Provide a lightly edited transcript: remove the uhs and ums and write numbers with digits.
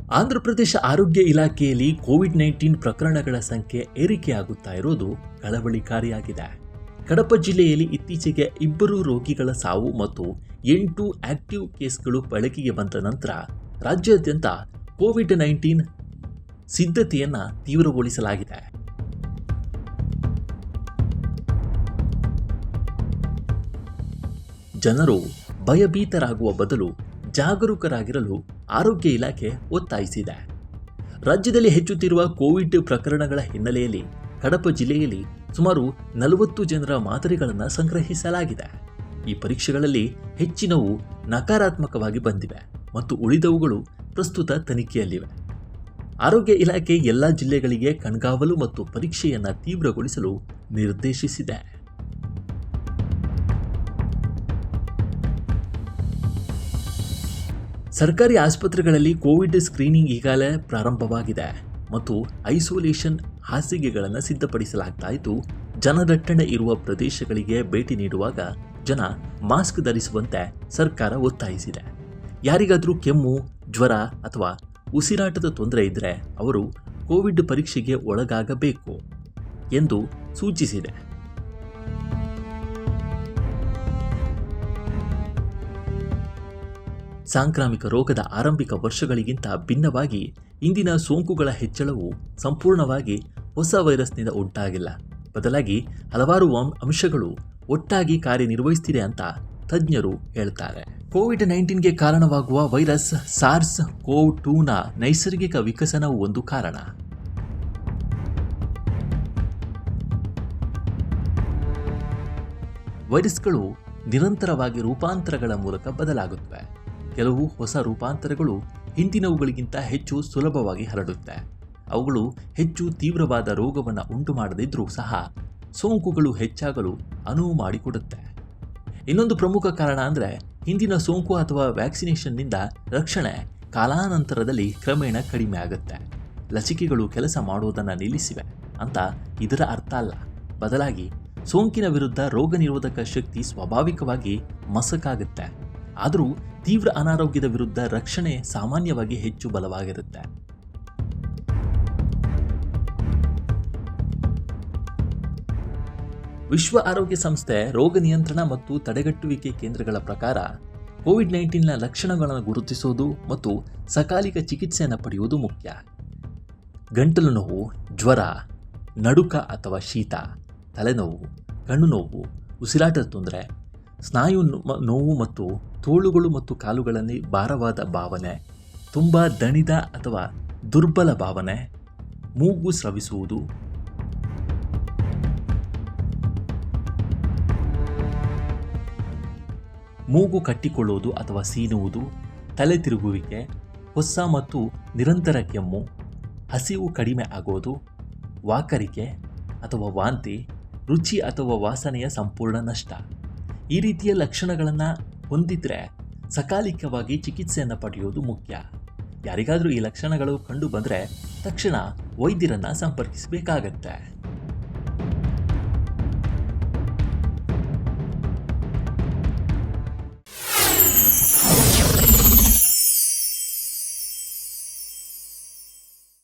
ಆಂಧ್ರಪ್ರದೇಶ ಆರೋಗ್ಯ ಇಲಾಖೆಯಲ್ಲಿ ಕೋವಿಡ್-19 ಪ್ರಕರಣಗಳ ಸಂಖ್ಯೆ ಏರಿಕೆಯಾಗುತ್ತಾ ಇರೋದು ಕಳವಳಿಕಾರಿಯಾಗಿದೆ. ಕಡಪ ಜಿಲ್ಲೆಯಲ್ಲಿ ಇತ್ತೀಚೆಗೆ 2 ರೋಗಿಗಳ ಸಾವು ಮತ್ತು 8 ಆಕ್ಟಿವ್ ಕೇಸ್ಗಳು ಬೆಳಕಿಗೆ ಬಂದ ನಂತರ ರಾಜ್ಯಾದ್ಯಂತ ಕೋವಿಡ್-19 ಸಿದ್ಧತೆಯನ್ನು ತೀವ್ರಗೊಳಿಸಲಾಗಿದೆ. ಜನರು ಭಯಭೀತರಾಗುವ ಬದಲು ಜಾಗರೂಕರಾಗಿರಲು ಆರೋಗ್ಯ ಇಲಾಖೆ ಒತ್ತಾಯಿಸಿದೆ. ರಾಜ್ಯದಲ್ಲಿ ಹೆಚ್ಚುತ್ತಿರುವ ಕೋವಿಡ್ ಪ್ರಕರಣಗಳ ಹಿನ್ನೆಲೆಯಲ್ಲಿ ಕಡಪ ಜಿಲ್ಲೆಯಲ್ಲಿ ಸುಮಾರು 40 ಜನರ ಮಾದರಿಗಳನ್ನು ಸಂಗ್ರಹಿಸಲಾಗಿದೆ. ಈ ಪರೀಕ್ಷೆಗಳಲ್ಲಿ ಹೆಚ್ಚಿನವು ನಕಾರಾತ್ಮಕವಾಗಿ ಬಂದಿವೆ ಮತ್ತು ಉಳಿದವುಗಳು ಪ್ರಸ್ತುತ ತನಿಖೆಯಲ್ಲಿವೆ. ಆರೋಗ್ಯ ಇಲಾಖೆ ಎಲ್ಲ ಜಿಲ್ಲೆಗಳಿಗೆ ಕಣ್ಗಾವಲು ಮತ್ತು ಪರೀಕ್ಷೆಯನ್ನು ತೀವ್ರಗೊಳಿಸಲು ನಿರ್ದೇಶಿಸಿದೆ. ಸರ್ಕಾರಿ ಆಸ್ಪತ್ರೆಗಳಲ್ಲಿ ಕೋವಿಡ್ ಸ್ಕ್ರೀನಿಂಗ್ ಈಗಾಗಲೇ ಪ್ರಾರಂಭವಾಗಿದೆ ಮತ್ತು ಐಸೋಲೇಷನ್ ಹಾಸಿಗೆಗಳನ್ನು ಸಿದ್ಧಪಡಿಸಲಾಗ್ತಾ ಇದ್ದು, ಜನದಟ್ಟಣೆ ಇರುವ ಪ್ರದೇಶಗಳಿಗೆ ಭೇಟಿ ನೀಡುವಾಗ ಜನ ಮಾಸ್ಕ್ ಧರಿಸುವಂತೆ ಸರ್ಕಾರ ಒತ್ತಾಯಿಸಿದೆ. ಯಾರಿಗಾದರೂ ಕೆಮ್ಮು, ಜ್ವರ ಅಥವಾ ಉಸಿರಾಟದ ತೊಂದರೆ ಇದ್ದರೆ ಅವರು ಕೋವಿಡ್ ಪರೀಕ್ಷೆಗೆ ಒಳಗಾಗಬೇಕು ಎಂದು ಸೂಚಿಸಿದೆ. ಸಾಂಕ್ರಾಮಿಕ ರೋಗದ ಆರಂಭಿಕ ವರ್ಷಗಳಿಗಿಂತ ಭಿನ್ನವಾಗಿ ಇಂದಿನ ಸೋಂಕುಗಳ ಹೆಚ್ಚಳವು ಸಂಪೂರ್ಣವಾಗಿ ಹೊಸ ವೈರಸ್ನಿಂದ ಉಂಟಾಗಿಲ್ಲ. ಬದಲಾಗಿ ಹಲವಾರು ಅಂಶಗಳು ಒಟ್ಟಾಗಿ ಕಾರ್ಯನಿರ್ವಹಿಸುತ್ತಿದೆ ಅಂತ ತಜ್ಞರು ಹೇಳ್ತಾರೆ. ಕೋವಿಡ್-19ಗೆ ಕಾರಣವಾಗುವ ವೈರಸ್ ಸಾರ್ಸ್ CoV-2ನ ನೈಸರ್ಗಿಕ ವಿಕಸನವು ಒಂದು ಕಾರಣ. ವೈರಸ್ಗಳು ನಿರಂತರವಾಗಿ ರೂಪಾಂತರಗಳ ಮೂಲಕ ಬದಲಾಗುತ್ತವೆ. ಕೆಲವು ಹೊಸ ರೂಪಾಂತರಗಳು ಹಿಂದಿನವುಗಳಿಗಿಂತ ಹೆಚ್ಚು ಸುಲಭವಾಗಿ ಹರಡುತ್ತೆ. ಅವುಗಳು ಹೆಚ್ಚು ತೀವ್ರವಾದ ರೋಗವನ್ನು ಉಂಟು ಮಾಡದಿದ್ದರೂ ಸಹ ಸೋಂಕುಗಳು ಹೆಚ್ಚಾಗಲು ಅನುವು ಮಾಡಿಕೊಡುತ್ತೆ. ಇನ್ನೊಂದು ಪ್ರಮುಖ ಕಾರಣ ಅಂದರೆ ಹಿಂದಿನ ಸೋಂಕು ಅಥವಾ ವ್ಯಾಕ್ಸಿನೇಷನ್ನಿಂದ ರಕ್ಷಣೆ ಕಾಲಾನಂತರದಲ್ಲಿ ಕ್ರಮೇಣ ಕಡಿಮೆ ಆಗುತ್ತೆ. ಲಸಿಕೆಗಳು ಕೆಲಸ ಮಾಡೋದನ್ನು ನಿಲ್ಲಿಸಿವೆ ಅಂತ ಇದರ ಅರ್ಥ ಅಲ್ಲ. ಬದಲಾಗಿ ಸೋಂಕಿನ ವಿರುದ್ಧ ರೋಗ ನಿರೋಧಕ ಶಕ್ತಿ ಸ್ವಾಭಾವಿಕವಾಗಿ ಮಸಕಾಗುತ್ತೆ. ಆದರೂ ತೀವ್ರ ಅನಾರೋಗ್ಯದ ವಿರುದ್ಧ ರಕ್ಷಣೆ ಸಾಮಾನ್ಯವಾಗಿ ಹೆಚ್ಚು ಬಲವಾಗಿರುತ್ತೆ. ವಿಶ್ವ ಆರೋಗ್ಯ ಸಂಸ್ಥೆ ರೋಗ ನಿಯಂತ್ರಣ ಮತ್ತು ತಡೆಗಟ್ಟುವಿಕೆ ಕೇಂದ್ರಗಳ ಪ್ರಕಾರ ಕೋವಿಡ್-19ನ ಲಕ್ಷಣಗಳನ್ನು ಗುರುತಿಸುವುದು ಮತ್ತು ಸಕಾಲಿಕ ಚಿಕಿತ್ಸೆಯನ್ನು ಪಡೆಯುವುದು ಮುಖ್ಯ. ಗಂಟಲು ನೋವು, ಜ್ವರ, ನಡುಕ ಅಥವಾ ಶೀತ, ತಲೆನೋವು, ಕಣ್ಣು ನೋವು, ಉಸಿರಾಟದ ತೊಂದರೆ, ಸ್ನಾಯು ನೋವು ಮತ್ತು ತೋಳುಗಳು ಮತ್ತು ಕಾಲುಗಳಲ್ಲಿ ಭಾರವಾದ ಭಾವನೆ, ತುಂಬ ದಣಿದ ಅಥವಾ ದುರ್ಬಲ ಭಾವನೆ, ಮೂಗು ಸ್ರವಿಸುವುದು, ಮೂಗು ಕಟ್ಟಿಕೊಳ್ಳುವುದು ಅಥವಾ ಸೀನುವುದು, ತಲೆ ತಿರುಗುವಿಕೆ, ಹೊಸ ಮತ್ತು ನಿರಂತರ ಕೆಮ್ಮು, ಹಸಿವು ಕಡಿಮೆ ಆಗೋದು, ವಾಕರಿಕೆ ಅಥವಾ ವಾಂತಿ, ರುಚಿ ಅಥವಾ ವಾಸನೆಯ ಸಂಪೂರ್ಣ ನಷ್ಟ. ಈ ರೀತಿಯ ಲಕ್ಷಣಗಳನ್ನು ಹೊಂದಿದ್ರೆ ಸಕಾಲಿಕವಾಗಿ ಚಿಕಿತ್ಸೆಯನ್ನು ಪಡೆಯುವುದು ಮುಖ್ಯ. ಯಾರಿಗಾದರೂ ಈ ಲಕ್ಷಣಗಳು ಕಂಡು ಬಂದರೆ ತಕ್ಷಣ ವೈದ್ಯರನ್ನು ಸಂಪರ್ಕಿಸಬೇಕಾಗತ್ತೆ.